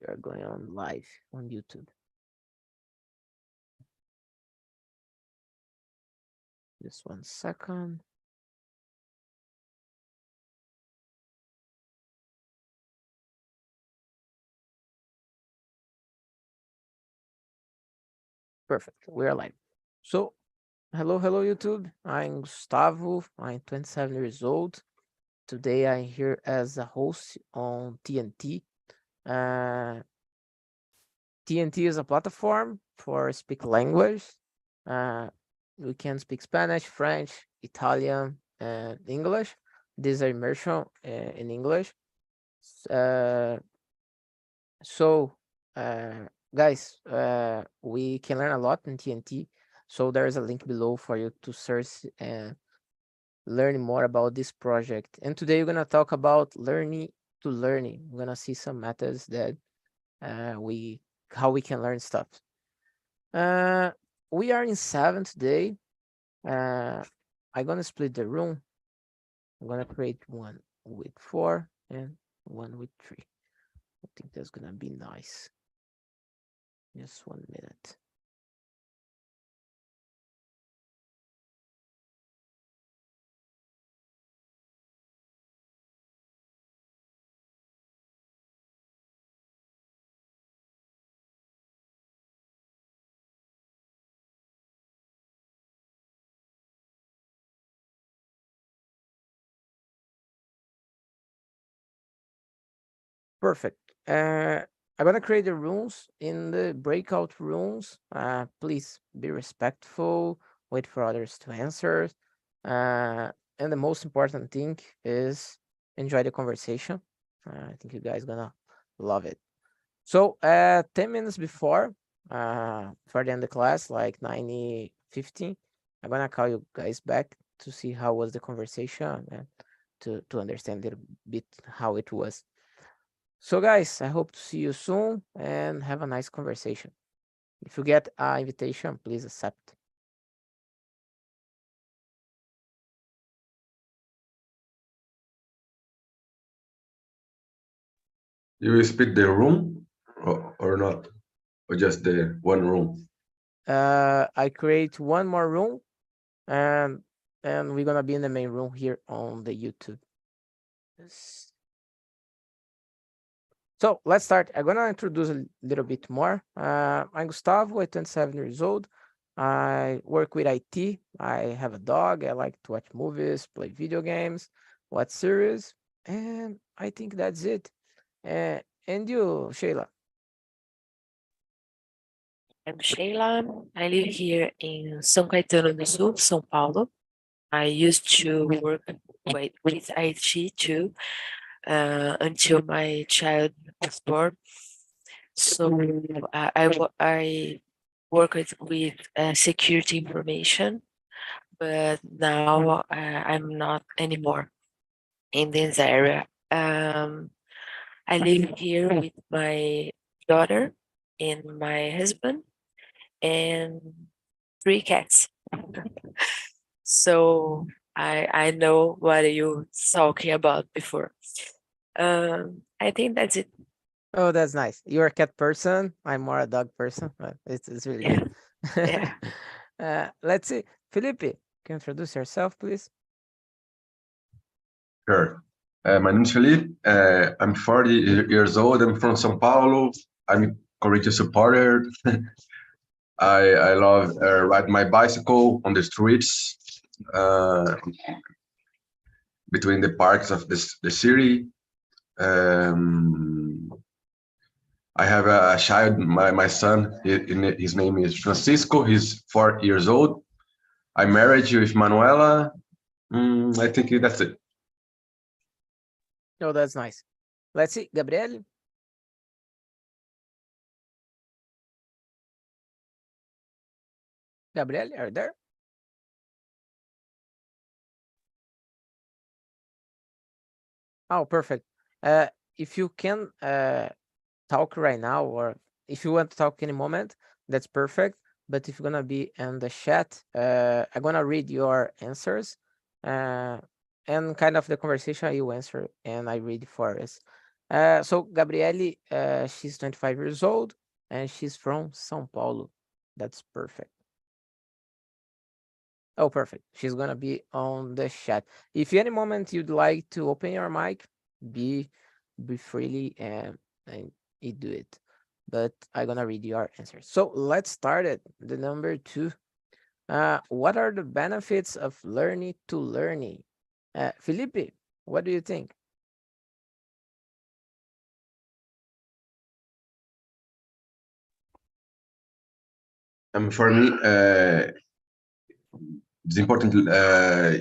are going on live on YouTube. Just 1 second. Perfect. We are live. So, hello YouTube. I'm Gustavo. I'm 27 years old. Today I'm here as a host on TNT. TNT is a platform for speak language. We can speak Spanish, French, Italian, and English. These are immersion in English. So, guys, we can learn a lot in TNT. So there's a link below for you to search and learn more about this project. And today we're gonna talk about learning to learning. We're gonna see some methods that how we can learn stuff. We are in 7 today. I'm gonna split the room. I'm gonna create one with 4 and one with 3. I think that's gonna be nice. Just 1 minute. Perfect. I'm gonna create the rooms in the breakout rooms. Please be respectful, wait for others to answer. And the most important thing is enjoy the conversation. I think you guys gonna love it. So 10 minutes before for the end of the class, like 9:15, I'm gonna call you guys back to see how was the conversation and to understand a little bit how it was. So guys, I hope to see you soon and have a nice conversation. If you get an invitation, please accept. You will split the room or not? Or just the one room? I create one more room and we're gonna be in the main room here on the YouTube. So let's start. I'm gonna introduce a little bit more. I'm Gustavo, I'm 27 years old. I work with IT. I have a dog. I like to watch movies, play video games, watch series, and I think that's it. And you, Sheila? I'm Sheila. I live here in São Caetano do Sul, São Paulo. I used to work with IT too until my child was born. So I worked with security information, but now I'm not anymore in this area. I live here with my daughter and my husband and 3 cats. So I know what you talking about before. I think that's it. Oh, that's nice. You're a cat person. I'm more a dog person, but it's really Yeah, good. yeah. Let's see. Felipe, can you introduce yourself, please? Sure. My name is Felipe. I'm 40 years old. I'm from São Paulo. I'm a Corinthians supporter. I love ride my bicycle on the streets between the parks of the city. I have a child, my son, his name is Francisco. He's 4 years old. I'm married with Manuela. I think that's it. Oh, that's nice. Let's see. Gabriel? Gabriel, are you there? Oh, perfect. If you can talk right now, or if you want to talk any moment, that's perfect. But if you're gonna be in the chat, I'm gonna read your answers, and kind of the conversation you answer, and I read for us. So Gabriele, she's 25 years old and she's from São Paulo. That's perfect. Oh, perfect. She's gonna be on the chat. If any moment you'd like to open your mic, be freely and you do it. But I'm gonna read your answers. So let's start it. The number 2. What are the benefits of learning to learning? Felipe, what do you think? For me, it's important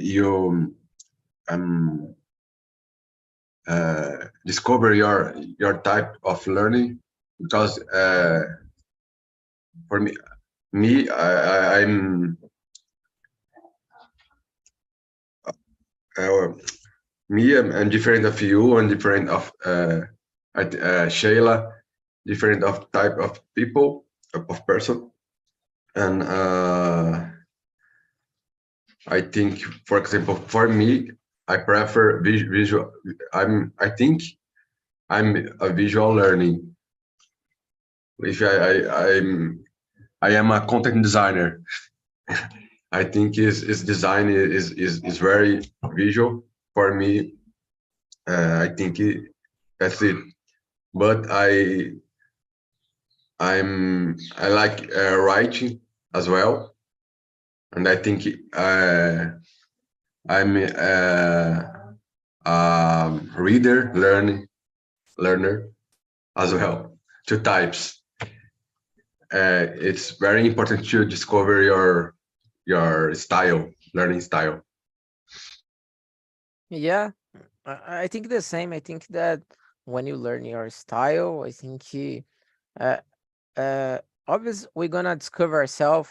you discover your type of learning, because for me I'm uh, I'm different of you and different of Sheila, different of type of people, of person, and I think, for example, for me, I prefer visual. I think I'm a visual learning. If I am a content designer. I think his design is very visual for me. I think that's it. But I like writing as well, and I think I'm reader learner as well. Two types. It's very important to discover your style, learning style. Yeah, I think the same. I think that when you learn your style, I think uh, uh, obviously we're gonna discover ourselves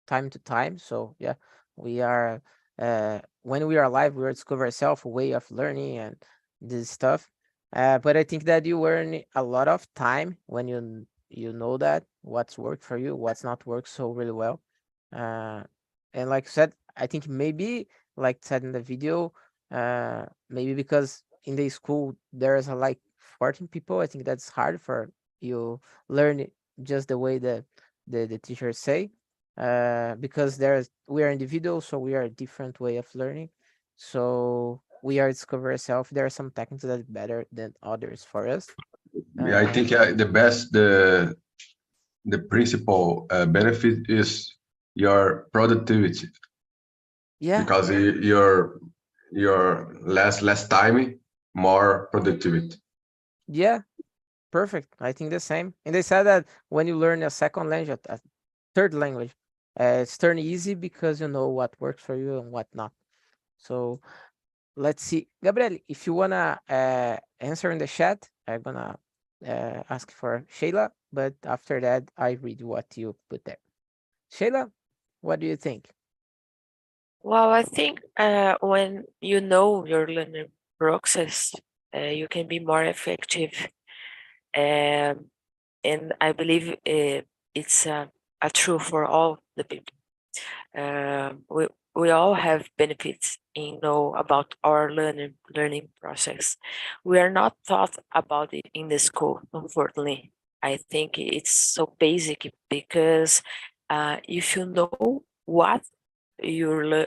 time to time. So yeah, we are when we are alive, we are discover ourselves a way of learning and this stuff. But I think that you learn a lot of time when you know that what's worked for you, what's not worked so really well. Uh, and like I said, I think maybe like said in the video, maybe because in the school there's like 14 people, I think that's hard for you learn it just the way the teachers say, because we are individuals, so we are a different way of learning, so we are discover ourselves. There are some techniques that are better than others for us. Yeah, I think the principal benefit is your productivity, Yeah, because your less time, more productivity. yeah, perfect. I think the same. And they said that when you learn a second language, a third language, it's turn easy because you know what works for you and what not. So let's see. Gabriel, if you wanna answer in the chat, I'm gonna ask for Sheila, but after that, I read what you put there. Sheila, what do you think? Well, I think when you know your learning process, you can be more effective. Um, and I believe it's a true for all the people. We all have benefits in know about our learning process. We are not taught about it in the school, unfortunately. I think it's so basic because if you know what you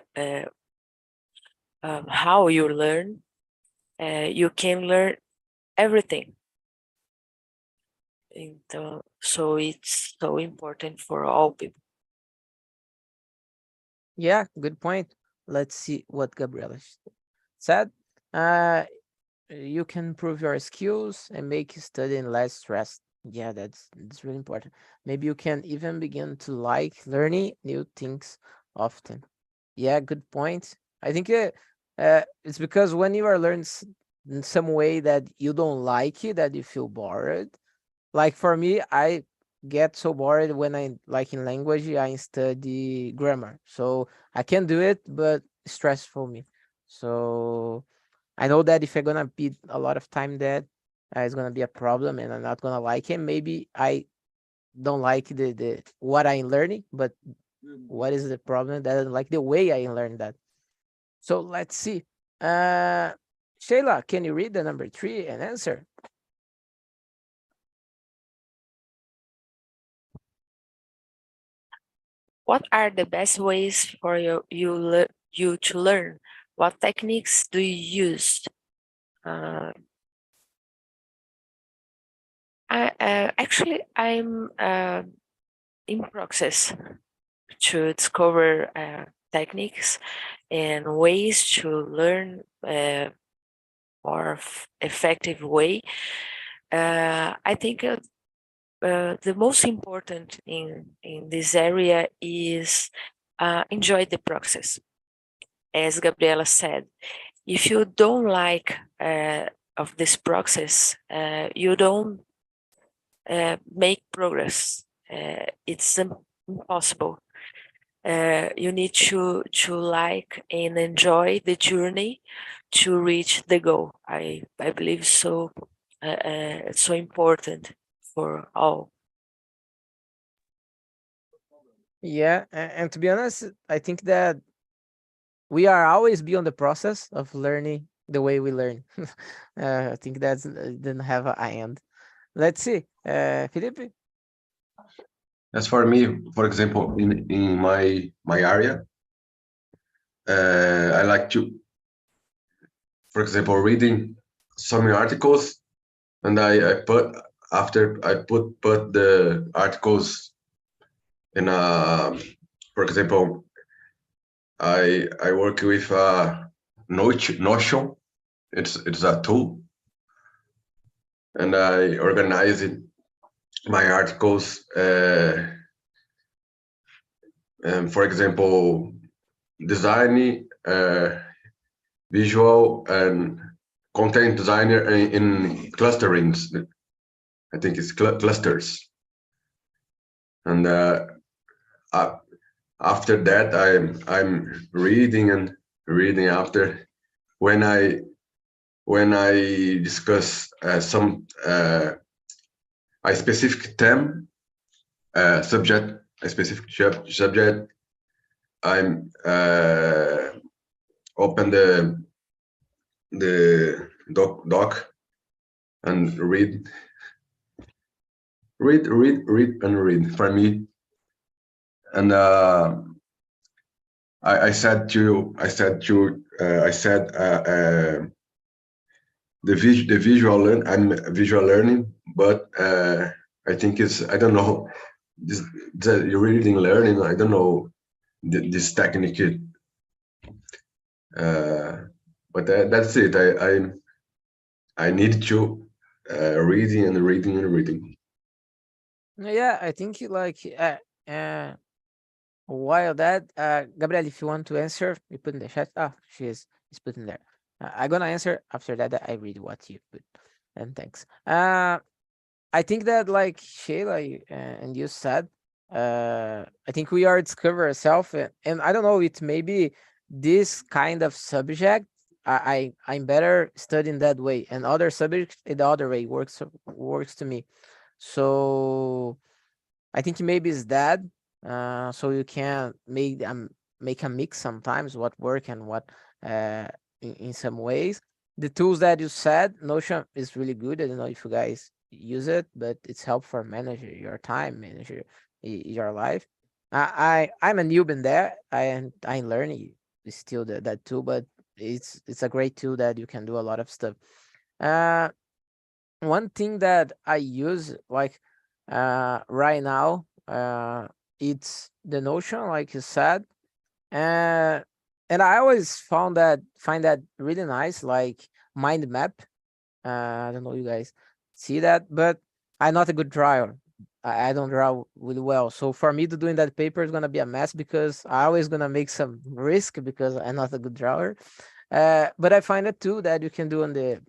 how you learn, you can learn everything. And, so it's so important for all people. Yeah, good point. Let's see what Gabriela said. Uh, you can improve your skills and make studying less stressed. Yeah, that's really important. Maybe you can even begin to like learning new things often. Yeah, good point. I think it's because when you are learning in some way that you don't like it, that you feel bored. Like for me, I get so bored when I like in language, I study grammar. So I can do it, but it's stressful me. So I know that if I'm gonna be a lot of time there, it's gonna be a problem, and I'm not gonna like it. Maybe I don't like the what I'm learning, but what is the problem? That I don't like the way I learn that. So let's see. Uh, Shayla, can you read the number 3 and answer? What are the best ways for you to learn? What techniques do you use? Actually, I'm in process to discover techniques and ways to learn more effective way. I think the most important in this area is enjoy the process. As Gabriela said, if you don't like of this process, you don't make progress. It's impossible. You need to like and enjoy the journey to reach the goal. I believe so. It's so important for all. Yeah, and to be honest, I think that we are always be on the process of learning the way we learn. I think that's didn't have an end. Let's see, Felipe. As for me, for example, in my area, I like to, for example, reading some articles, and I put after I put the articles in a, for example, I work with Notion. It's a tool, and I organize it, my articles. For example, design, visual, and content designer in clusterings. I think it's clusters, and after that I'm reading and reading after when I discuss some a specific theme, subject, a specific subject, I'm open the doc and read and read for me. And I said the visual learn. I'm visual learning, but I think it's, I don't know, this the reading learning. I don't know this technique. But that's it. I need to reading and reading and reading. Yeah, I think like while that, Gabriel, if you want to answer, you put in the chat. Ah, she's putting there. I'm gonna answer after that. I read what you put, and thanks. I think that like Sheila and you said, I think we are discover ourselves, and I don't know. It maybe this kind of subject. I'm better studying that way, and other subjects in the other way works to me. So I think maybe it's that. So you can make a mix sometimes what work and what in some ways. The tools that you said, Notion is really good. I don't know if you guys use it, but it's helpful for manage your time, manage your life. I'm a noob in there. I'm learning still that tool, but it's a great tool that you can do a lot of stuff. Uh, One thing that I use like right now, it's the Notion, like you said, and I always find that really nice, like mind map. I don't know you guys see that, but I'm not a good drawer. I don't draw really well, so for me to doing that paper is gonna be a mess because I always gonna make some risk because I'm not a good drawer. But I find it too that you can do on the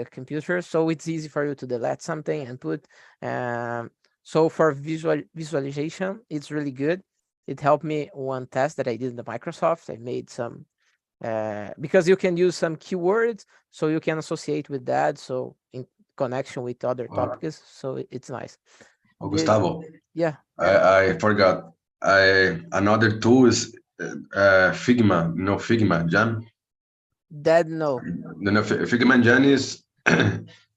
computer, so it's easy for you to delete something and put. Um, so for visualization, it's really good. It helped me one test that I did in the Microsoft. I made some because you can use some keywords, so you can associate with that. So in connection with other topics, so it's nice. Gustavo, Yeah, I forgot. Another tool is Figma. You know Figma Jam. that no. Figma Jam is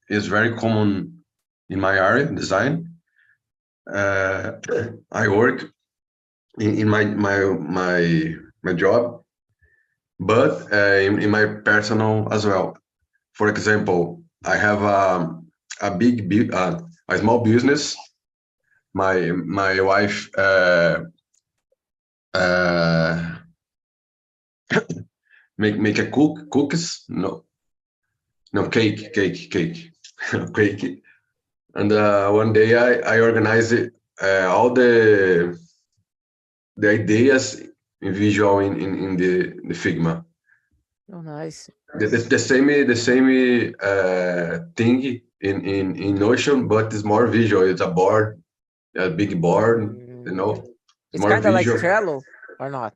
is very common in my area, design. I work in my job, but in my personal as well. For example, I have a small business. My wife uh, make a cookies, no cake cake. And one day I organized it, all the ideas in visual in the Figma. Oh, nice. The same thing in Notion, but it's more visual. It's a board, a big board, Mm, it's it's more kind of like visual. Trello or not?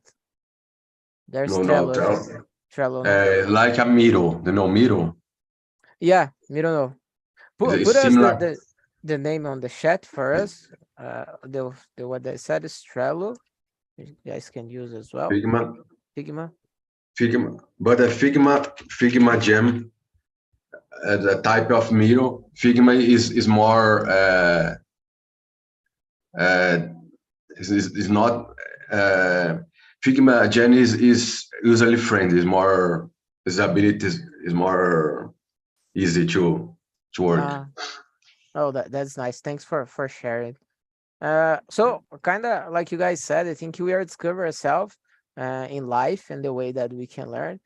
There's No, Trello as well. Trello, no? like a Miro, Miro. Yeah, we don't know. Put It's us similar. the name on the chat for us. The what I said is Trello. You guys can use as well. Figma, Figma. but a Figma Gem, the type of Miro. Figma is more uh, is not Figma Gen is usually friendly. Is more his abilities is more easy to work. Uh, oh, that's nice. Thanks for sharing. So kind of like you guys said, I think we are discover ourselves in life and the way that we can learn.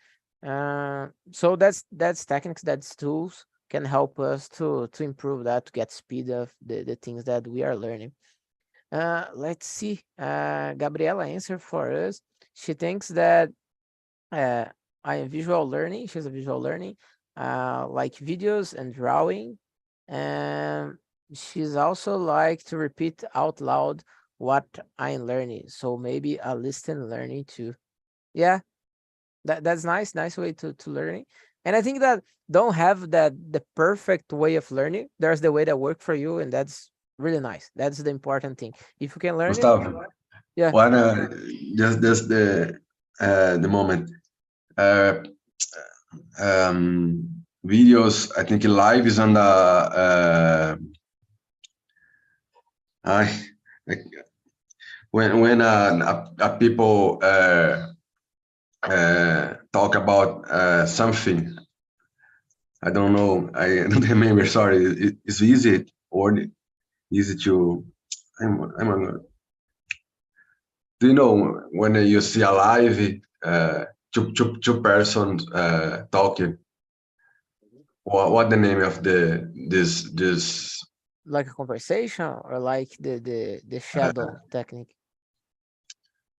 So that's techniques, that's tools can help us to improve that, to get speed of the things that we are learning. Let's see. Gabriela answered for us. She thinks that uh, I am visual learning. She's a visual learning, like videos and drawing. And she's also like to repeat out loud what I'm learning. So maybe a listen learning too. Yeah, that's nice. Nice way to learning. And I think that don't have that the perfect way of learning. There's the way that work for you, and that's really nice. That's the important thing. If you can learn it, Gustavo, yeah. one just the moment. Uh, Videos. I think live is on the I when a people talk about something. I don't know. I don't remember. Sorry. It's easy or easy to. I'm do you know when you see a live two persons talking? What the name of the this Like a conversation or like the uh, shadow technique.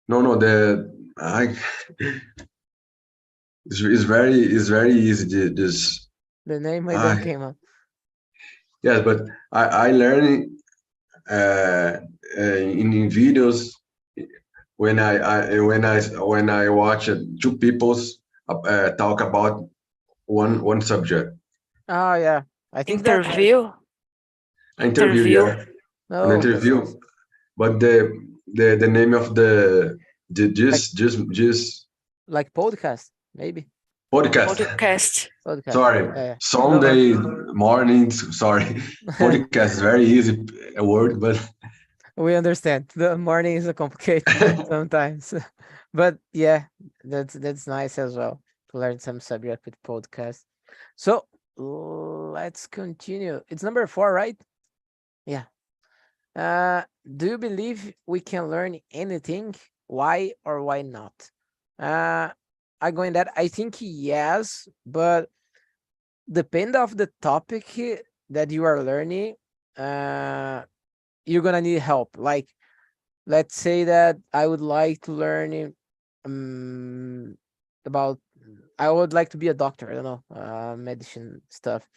no the I it's very easy this The name I don't I came up. yes, but I learn uh, in videos when I watch two people's talk about one subject. Oh yeah, I think that. Interview, Interview, interview. yeah, an Oh, that's interview. nice. But the name of the Like just like podcast maybe podcast. Podcast. podcast. Sorry, Yeah, no worries. Sunday mornings. Sorry, podcast is very easy word, but We understand. The morning is a complicated sometimes, but yeah, that's nice as well to learn some subject with podcast. So let's continue. It's number 4, right? Yeah. Do you believe we can learn anything? Why or why not? I go in that. I think yes, but depend of the topic that you are learning. Uh, you're gonna need help. Like, let's say that I would like to learn um, about. I would like to be a doctor. I don't know, medicine stuff.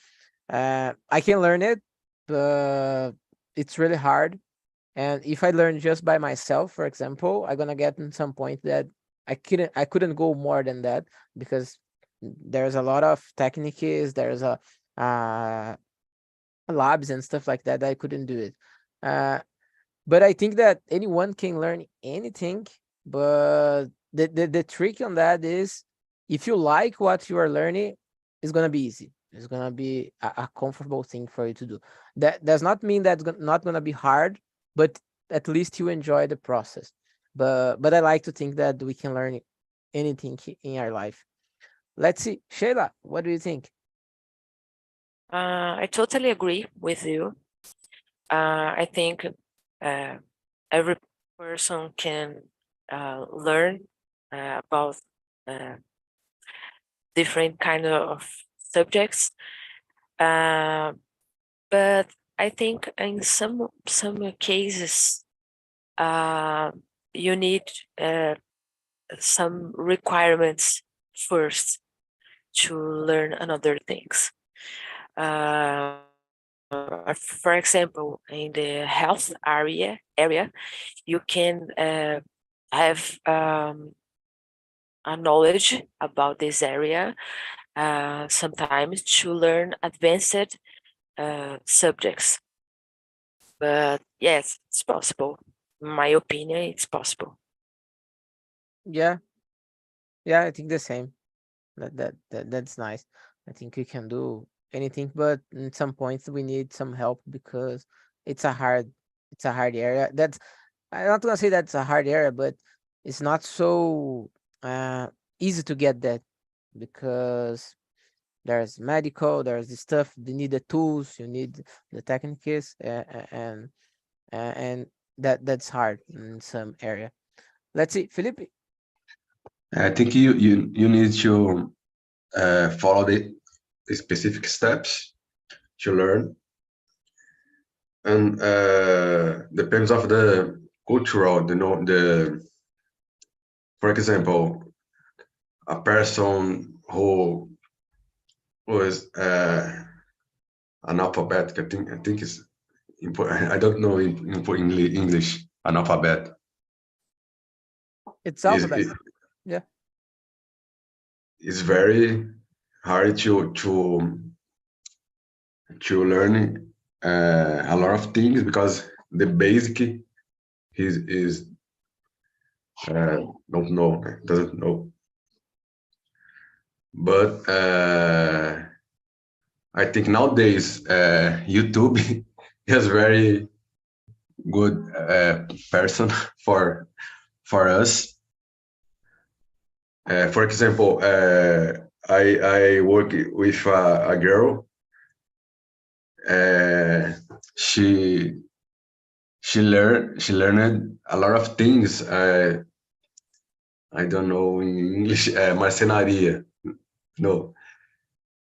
I can learn it, but it's really hard. And if I learn just by myself, for example, I'm gonna get in some point that I couldn't go more than that because there's a lot of techniques, there's a uh labs and stuff like that, I couldn't do it. Uh but I think that anyone can learn anything, but the trick on that is if you like what you are learning, it's gonna be easy. It's gonna be a comfortable thing for you to do. That does not mean that's not gonna be hard, but at least you enjoy the process. but I like to think that we can learn anything in our life. Let's see, Sheila, what do you think? I totally agree with you. I think every person can learn about different kind of subjects, but I think in some cases you need some requirements first to learn another things. For example, in the health area, you can have a knowledge about this area sometimes to learn advanced subjects. But yes, it's possible. In my opinion, it's possible. Yeah, I think the same. That's nice. I think we can do anything, but in some points we need some help because it's a hard area. That's, I'm not gonna say that's a hard area, but it's not so uh easy to get that because there's medical, there's the stuff, you need the tools, you need the techniques, and that's hard in some area. Let's see, Felipe. I think you need to follow the specific steps to learn, and depends of the cultural, the for example, a person who was analphabetic. I think is important. I don't know in English analphabet It's is alphabet. Yeah. is very hard to learn a lot of things because the basic is don't know, doesn't know. But I think nowadays YouTube is very good person for us. For example, I work with a girl. Uh, she learned a lot of things. I don't know in English. Marcenaria. No,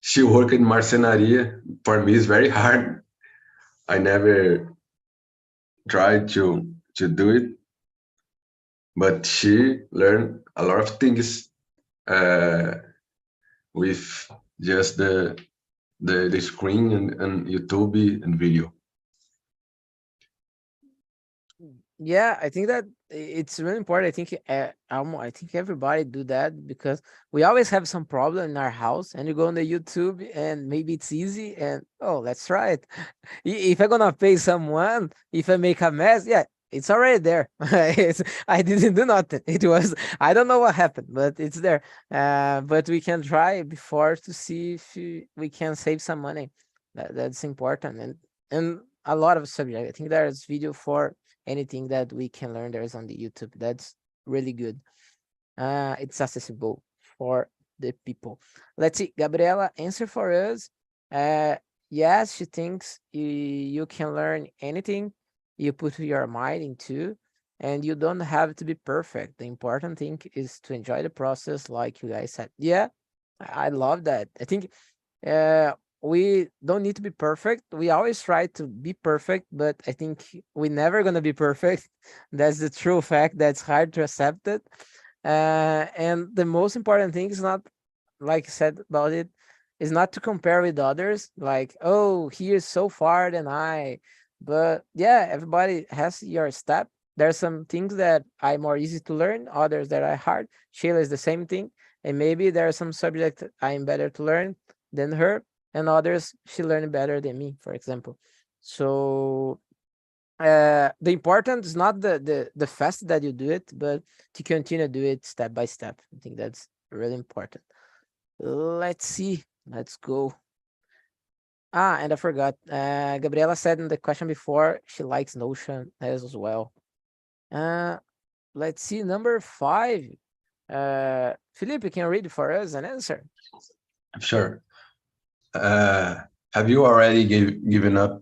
she worked in marcenaria. For me, it's very hard. I never tried to do it, but she learned a lot of things uh, with just the screen and YouTube and video. Yeah, I think that it's really important. I think I think everybody do that because we always have some problem in our house, and you go on the YouTube and maybe it's easy, and oh, let's try it. If I'm gonna pay someone, if I make a mess, yeah, it's already there. I didn't do nothing. It was, I don't know what happened, but it's there. But we can try before to see if we can save some money. That's important, and a lot of subject. I think there's video for anything that we can learn. There is on the YouTube. That's really good. It's accessible for the people. Let's see, Gabriela, answer for us. Uh, yes, she thinks you can learn anything you put your mind into, and you don't have to be perfect. The important thing is to enjoy the process, like you guys said. Yeah, I love that. I think uh, we don't need to be perfect. We always try to be perfect, but I think we're never gonna be perfect. That's the true fact. That's hard to accept it. And the most important thing is not, like I said about it, is not to compare with others. Like, oh, he is so far than I. But yeah, everybody has your step. There's some things that are more easy to learn, others that are hard. Sheila is the same thing. And maybe there are some subjects I'm better to learn than her, and others she learned better than me, for example. So the important is not the fast that you do it, but to continue to do it step by step. I think that's really important. Let's see. Let's go. And I forgot. Gabriela said in the question before she likes Notion as well. Uh, let's see, number 5. Felipe, can you read for us an answer? Sure. Have you already given up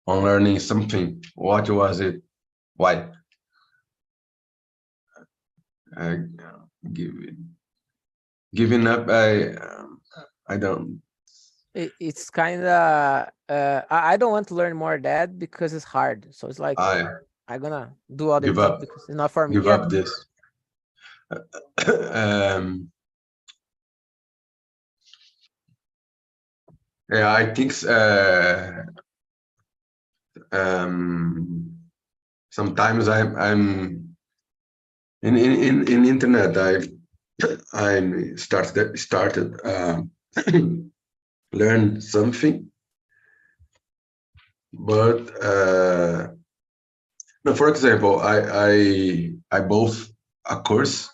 on learning something? What was it? Why? Uh, give, giving up. I don't. It's kind of I don't want to learn more that because it's hard. So it's like I I'm gonna do other give things up. because it's not for me. Give Yeah. up this. um, yeah, I think um, sometimes I'm in internet. I started learn something, but no. For example, I both a course.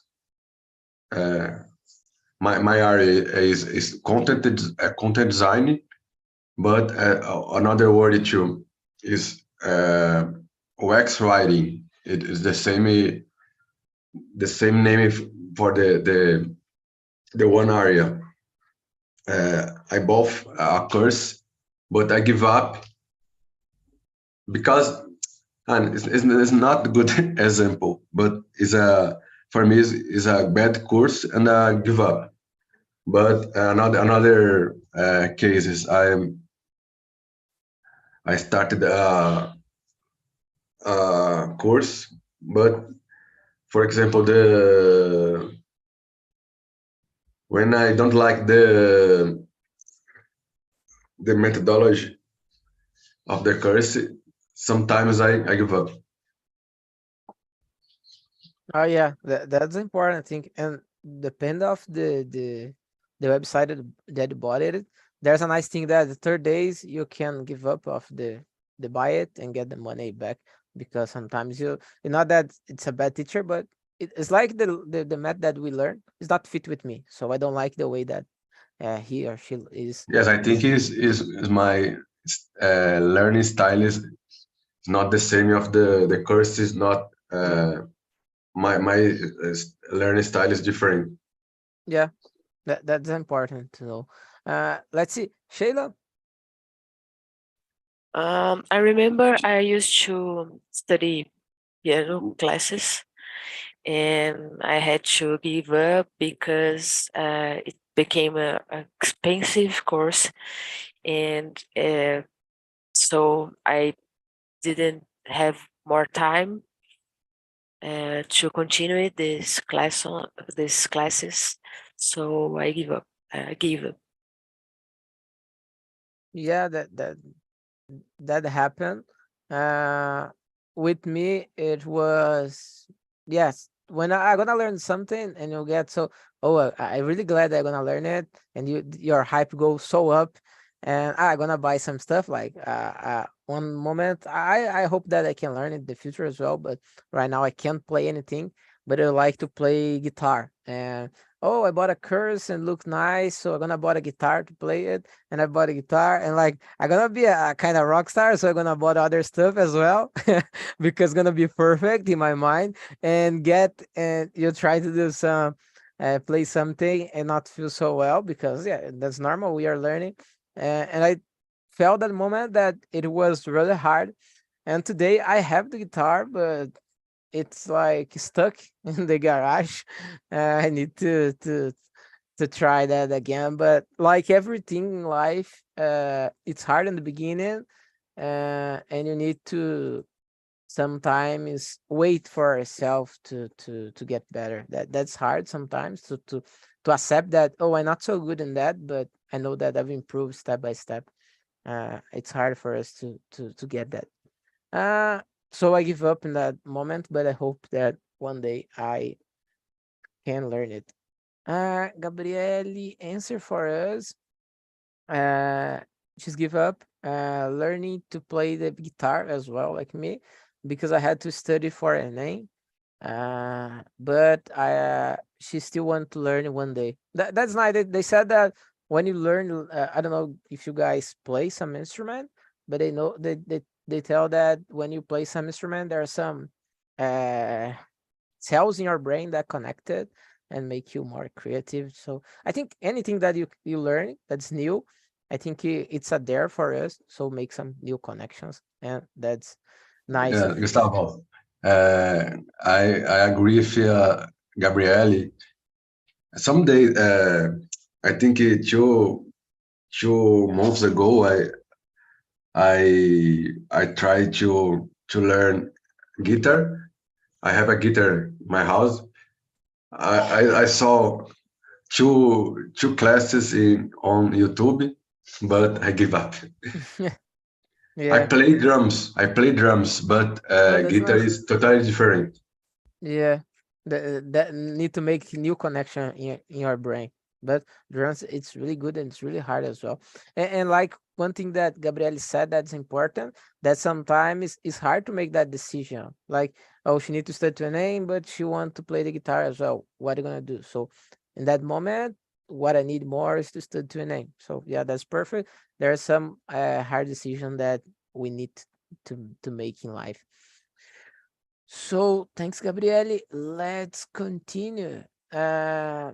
My area is content design, but another word too is UX writing. It is the same name for the one area. I both a course, but I give up because, and it's not a good example, but it's a for me is a bad course and I give up. But another case is I started a course, but for example, the when I don't like the methodology of the course, sometimes I give up. Oh yeah, that's important thing. And depend of the website that you bought it. There's a nice thing that the 3 days you can give up of the buy it and get the money back because sometimes you know that it's a bad teacher, but it's like the math that we learn is not fit with me. So I don't like the way that he or she Yes, I think is. is my learning style is not the same of the course is not my learning style is different. Yeah, that's important to know. Let's see, Sheila. I remember I used to study piano classes, and I had to give up because it became a expensive course, and so I didn't have more time to continue these classes. So I give up. I gave up. Yeah, that happened. Uh, with me, it was yes. When I gonna learn something, and you get so oh, I really glad I'm gonna learn it, and your hype goes so up, and I gonna buy some stuff. Like one moment, I hope that I can learn it in the future as well. But right now, I can't play anything. But I like to play guitar, and oh, I bought a curse and look nice, so I'm gonna bought a guitar to play it, and I bought a guitar, and like I'm gonna be a kind of rock star, so I'm gonna bought other stuff as well because it's gonna be perfect in my mind. And you try to do some play something and not feel so well because yeah, that's normal. We are learning, and I felt that moment that it was really hard. And today I have the guitar, but it's like stuck in the garage. I need to try that again. But like everything in life, it's hard in the beginning, and you need to sometimes wait for yourself to get better. That's hard sometimes to accept that, oh, I'm not so good in that, but I know that I've improved step by step. It's hard for us to get that. Uh, so I give up in that moment, but I hope that one day I can learn it. Gabriele, answer for us. Uh, she's give up learning to play the guitar as well, like me, because I had to study for a name. But she still want to learn one day. That's nice. They said that when you learn, I don't know if you guys play some instrument, but they know they tell that when you play some instrument, there are some cells in your brain that connected and make you more creative. So I think anything that you learn that's new, I think it's a there for us. So make some new connections, and that's nice Yeah, of you. Gustavo, I agree with Gabriele. Someday, I think 2 months ago, I tried to learn guitar. I have a guitar in my house. I saw two classes on YouTube, but I give up. Yeah. I play drums, but Oh, that's guitar nice. is totally different. Yeah, that need to make new connection in your brain. But drums, it's really good and it's really hard as well. And like one thing that Gabrielle said that's important, that sometimes it's hard to make that decision. Like, oh, she need to study to name, but she want to play the guitar as well. What are you gonna do? So in that moment, what I need more is to study to name. So yeah, that's perfect. There are some hard decision that we need to make in life. So thanks, Gabriele. Let's continue. Uh,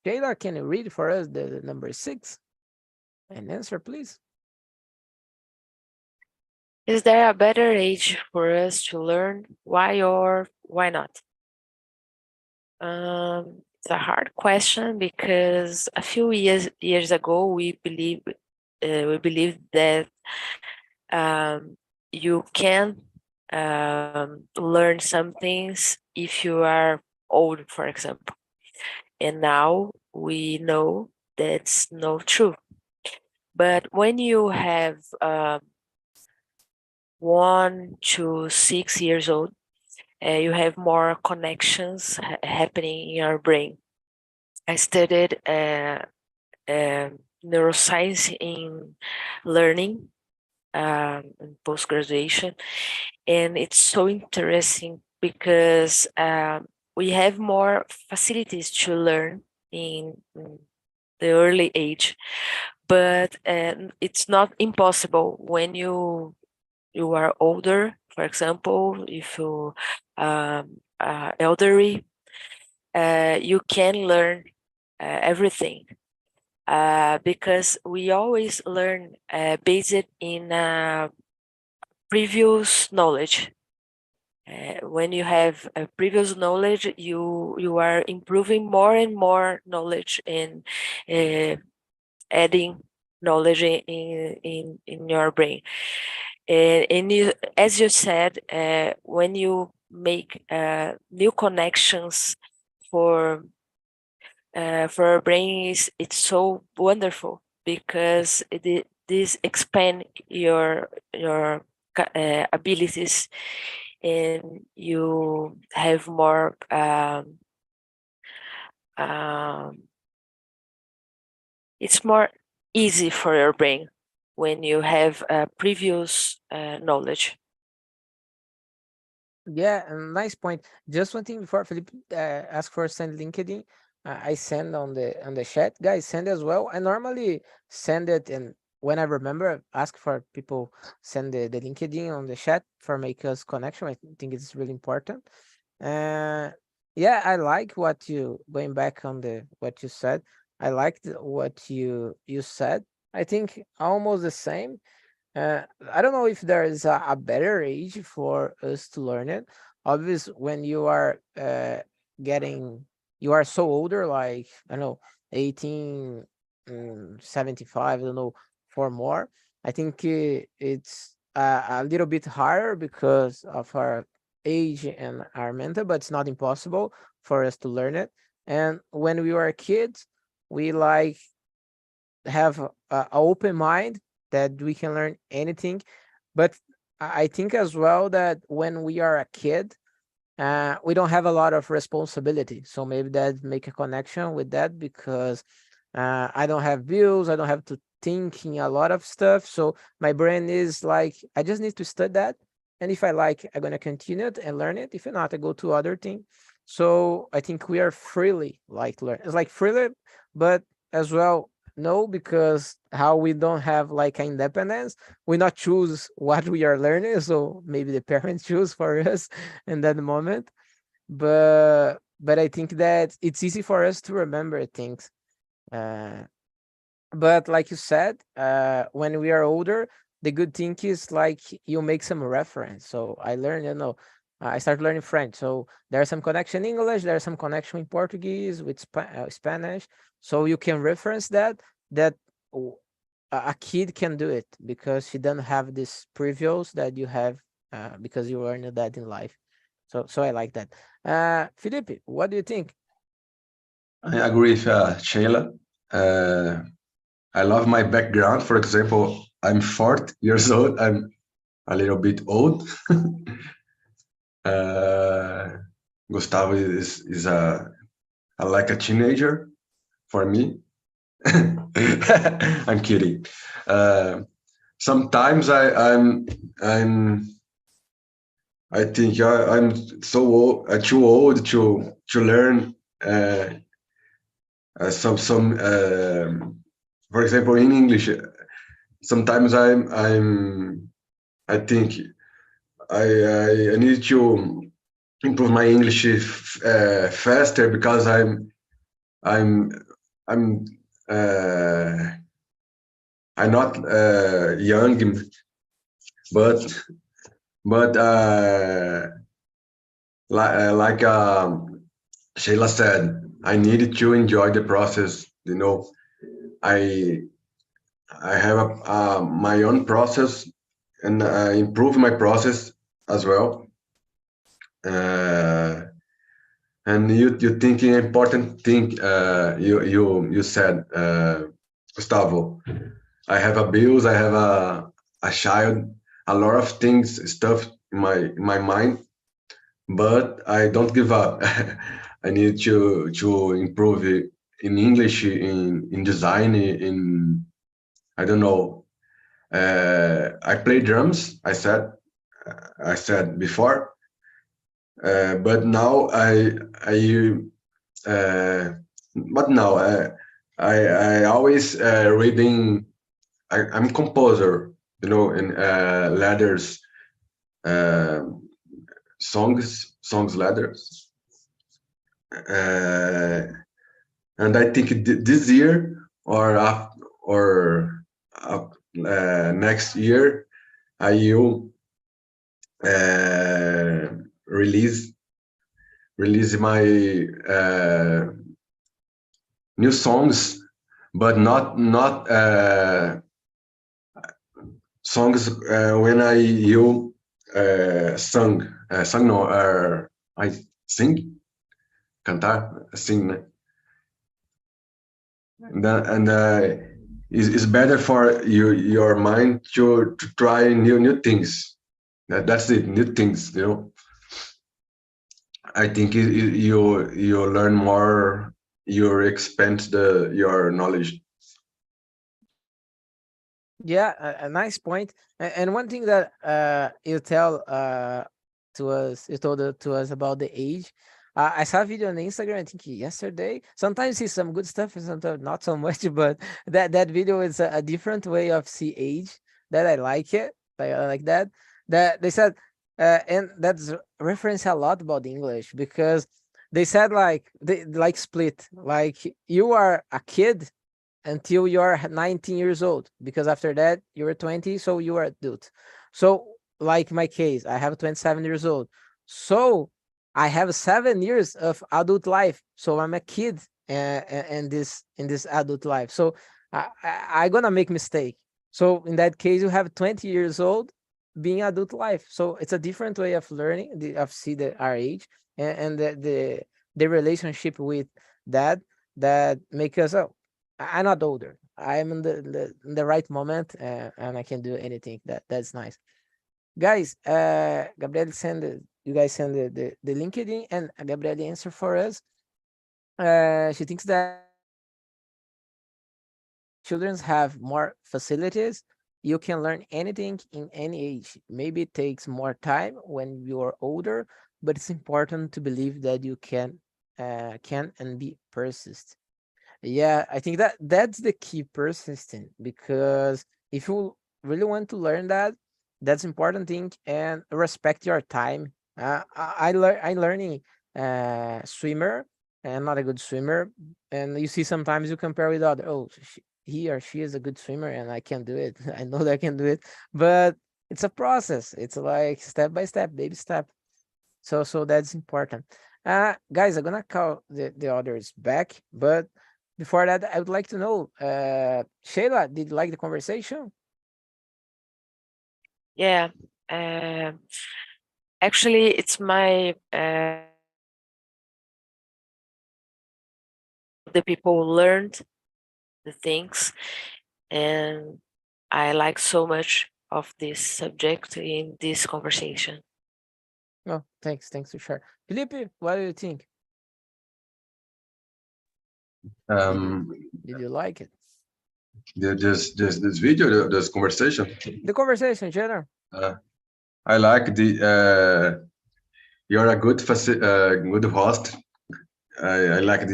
Taylor, can you read for us the number 6 and answer, please? Is there a better age for us to learn? Why or why not? It's a hard question because a few years ago we believed that you can learn some things if you are old, for example. And now we know that's not true. But when you have 1 to 6 years old, you have more connections happening in your brain. I studied neuroscience in learning in post-graduation, and it's so interesting because we have more facilities to learn in the early age, but it's not impossible when you are older. For example, if you are elderly, you can learn everything because we always learn based in previous knowledge. When you have a previous knowledge, you are improving more and more knowledge and adding knowledge in your brain. And you, as you said, when you make new connections for our brain, it's so wonderful because this expand your abilities, and you have more it's more easy for your brain when you have previous knowledge. Yeah, nice point. Just one thing before Felipe ask for send LinkedIn, I send on the chat. Guys, send as well. I normally send it, and when I remember, ask for people send the LinkedIn on the chat for make us connection. I think it's really important. Uh, yeah, I like what you going back on the what you said. I liked what you said. I think almost the same. Uh, I don't know if there is a better age for us to learn it. Obviously, when you are getting, you are so older, like, I don't know, 18, 75, I don't know, for more. I think it's a little bit higher because of our age and our mental, but it's not impossible for us to learn it. And when we were kids, we like have a open mind that we can learn anything. But I think as well that when we are a kid, we don't have a lot of responsibility. So maybe that make a connection with that because I don't have bills. I don't have to thinking a lot of stuff. So my brain is like, I just need to study that. And if I like, I'm gonna continue it and learn it. If not, I go to other thing. So I think we are freely like learn. It's like freely, but as well no, because how we don't have like independence, we not choose what we are learning. So maybe the parents choose for us in that moment. But I think that it's easy for us to remember things. Uh, but like you said, when we are older, the good thing is like you make some reference. So I learned, I started learning French. So there's some connection in English, there's some connection in Portuguese with Spanish. So you can reference that w- a kid can do it because she doesn't have this previous that you have because you learned that in life. So I like that. Felipe, what do you think? I agree with Sheila. Uh, I love my background. For example, I'm 40 years old. I'm a little bit old. uh, Gustavo is like a teenager for me. I'm kidding. Uh, Sometimes I'm I think I'm so old, too old to learn some for example in English. Sometimes I think I need to improve my English faster because I'm I'm uh, I'm not young, but like Sheila said, I needed to enjoy the process. I I have my own process and I improve my process as well. Uh, and you thinking important thing you said, Gustavo. I have a bills. I have a child. A lot of things stuff in my mind, but I don't give up. I need to improve it in English, in design, in I don't know. I play drums. I said before, but now I but now I always reading. I'm composer, in letters, uh, songs letters, uh, and I think this year or next year I will uh, release my new songs, but not songs when I you sung no I sing cantar sing né? And it's better for your mind to try new things. That's it, new things. I think you learn more, you expand your knowledge. Yeah, a nice point. And one thing that you tell to us, you told to us about the age. I saw a video on Instagram, I think yesterday. Sometimes see some good stuff and sometimes not so much, but that video is a different way of see age that I like it. I like that. That they said, and that's reference a lot about English because they said like they like split, like you are a kid until you're 19 years old because after that you're 20, so you are adult. So like my case, I have 27 years old, so I have 7 years of adult life, so I'm a kid in this adult life. So I gonna make mistake. So in that case you have 20 years old being adult life, so it's a different way of learning of see the our age and the relationship with that that make us, oh, I'm not older. I'm in the right moment, and I can do anything. That's nice, guys. Gabriel you guys send the LinkedIn, and Gabriel answer for us. She thinks that children have more facilities. You can learn anything in any age. Maybe it takes more time when you're older, but it's important to believe that you can and be persist. Yeah, I think that's the key, persistent, because if you really want to learn that, that's important thing, and respect your time. I'm learning swimmer, and not a good swimmer, and you see sometimes you compare with other. Oh, he or she is a good swimmer, and I can do it. I know that I can do it, but it's a process. It's like step by step, baby step. So that's important. Guys, I'm gonna call the others back, but before that, I would like to know, Sheila, did you like the conversation? Yeah. Actually, it's my the people learned the things, and I like so much of this subject in this conversation. Oh, thanks to share. Felipe, what do you think? Did you Um, did you like it? this video, this conversation. The conversation, in general. Uh, I like the you're a good host. I like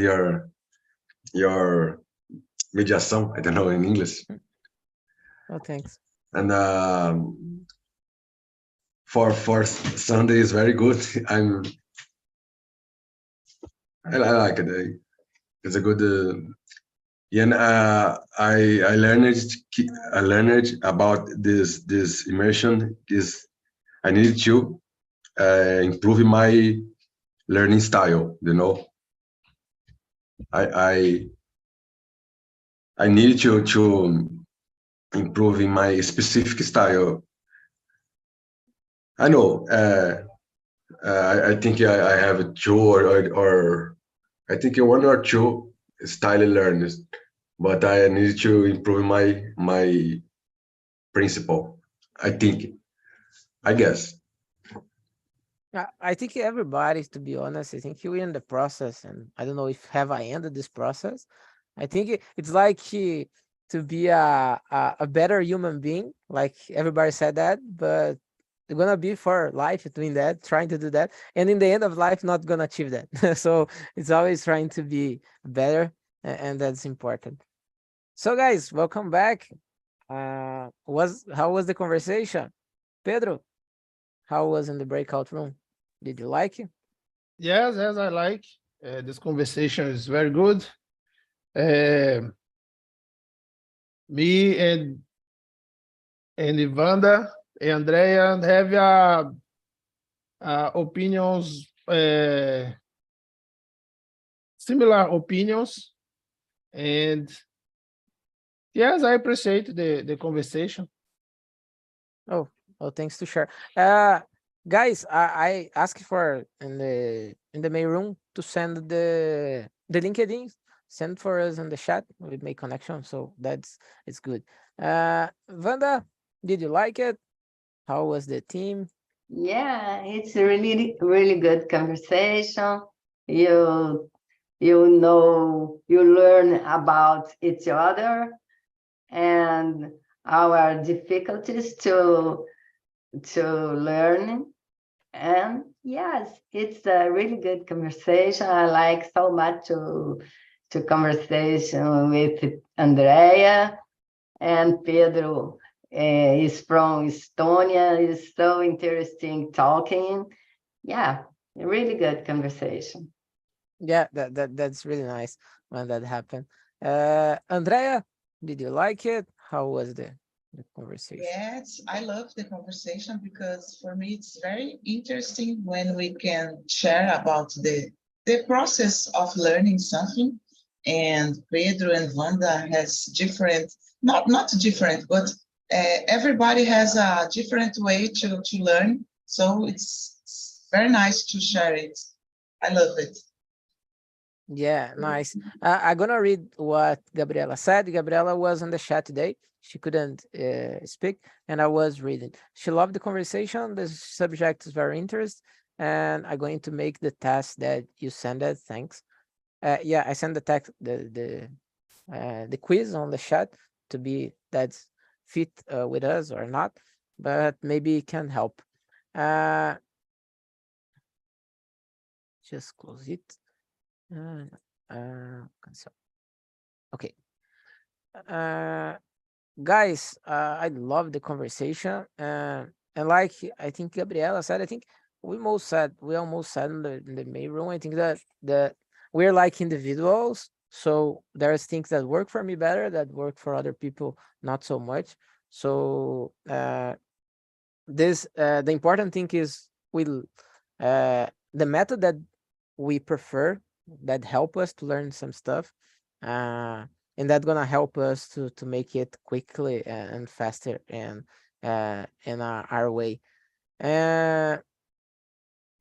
your mediação. I don't know in English. Oh, thanks. And for Sunday is very good. I like it. It's a good. And I learned about this immersion. This I need to improve my learning style. You know, I I I need to improve in my specific style. I know. I think I have two or I think one or two style learners, but I need to improve my principle. I think. I guess. I think everybody, to be honest, I think you in the process, and I don't know if have I ended this process. I think it's like to be a better human being, like everybody said that, but they're gonna be for life doing that, trying to do that, and in the end of life, not gonna achieve that. So it's always trying to be better, and that's important. So guys, welcome back. Was how was the conversation, Pedro? How was in the breakout room? Did you like it? Yes, I like. This conversation is very good. Me and Ivanda and Andrea have opinions, similar opinions, and yes, I appreciate the conversation. Oh, thanks to share. Guys, I asked for in the main room to send the LinkedIn, send for us in the chat. We make connection, so it's good. Vanda, did you like it? How was the team? Yeah, it's a really good conversation. You you learn about each other and our difficulties to learn. And yes, it's a really good conversation. I like so much to conversation with Andrea, and Pedro is from Estonia. It's so interesting talking. Yeah, a really good conversation. Yeah, that's really nice when that happened. Andrea, did you like it? How was the conversation? Yes, I love the conversation because for me it's very interesting when we can share about the process of learning something. And Pedro and Wanda has different, not different, but everybody has a different way to learn. So it's very nice to share it. I love it. Yeah, nice. I'm gonna read what Gabriela said. Gabriela was on the chat today. She couldn't speak, and I was reading. She loved the conversation. The subject is very interesting, and I'm going to make the test that you sent it. Thanks. Yeah, I sent the text, the quiz on the chat to be that's fit with us or not, but maybe it can help. Uh, just close it. Cancel. Okay. Guys, I love the conversation. And like I think Gabriela said, I think we almost said in the main room. I think that we're like individuals. So there's things that work for me better, that work for other people not so much. So the important thing is the method that we prefer, that help us to learn some stuff, and that's gonna help us to make it quickly and faster and in our way. uh,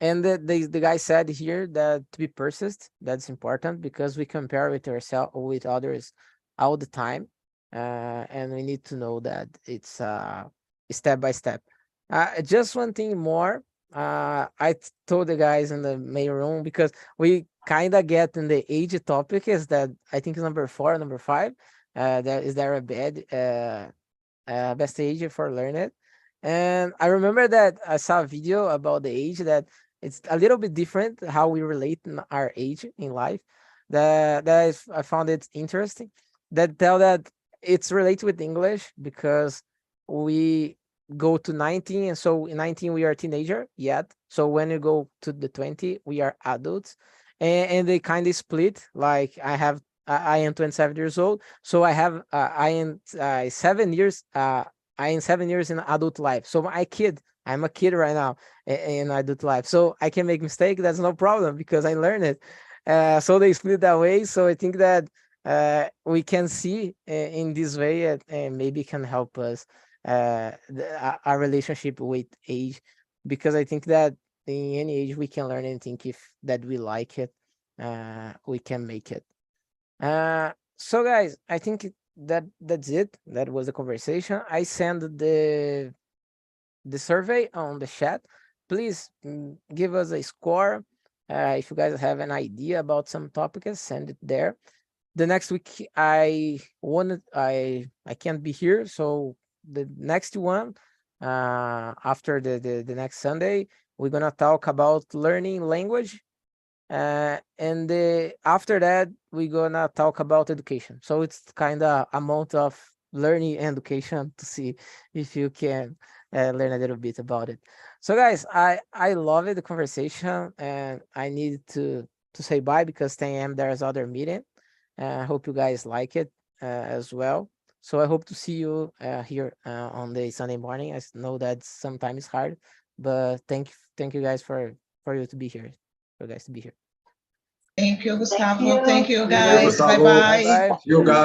and the guy said here that to be persist, that's important, because we compare with ourselves with others all the time, and we need to know that it's step by step. Just one thing more. Told the guys in the main room, because we kind of get in the age topic, is that I think it's number 4 or number 5. There a best age for learning? And I remember that I saw a video about the age, that it's a little bit different how we relate in our age in life. I found it interesting. That tell that it's related with English, because we go to 19, and so in 19 we are teenager yet. So when you go to the 20, we are adults, and they kind of split. Like I am 27 years old, so I am 7 years. I am 7 years in adult life. So I'm a kid right now in adult life. So I can make mistake. That's no problem, because I learned it. So they split that way. So I think that we can see in this way, and maybe can help us our relationship with age, because I think that in any age we can learn anything if that we like it. We can make it. So guys, I think that's it. That was the conversation. I send the survey on the chat. Please give us a score. If you guys have an idea about some topics, send it there. The next week I can't be here, so the next one, after the next Sunday, we're gonna talk about learning language, and after that we're gonna talk about education. So it's kind of amount of learning and education, to see if you can learn a little bit about it. So guys, I love it, the conversation, and I need to say bye, because 10 a.m. there's other meeting. I hope you guys like it as well. So I hope to see you here on the Sunday morning. I know that sometimes hard, but thank you guys for you to be here, for you guys to be here. Thank you, Gustavo. you. Thank you, Thank you, guys. Gustavo. Bye-bye. Bye. You guys.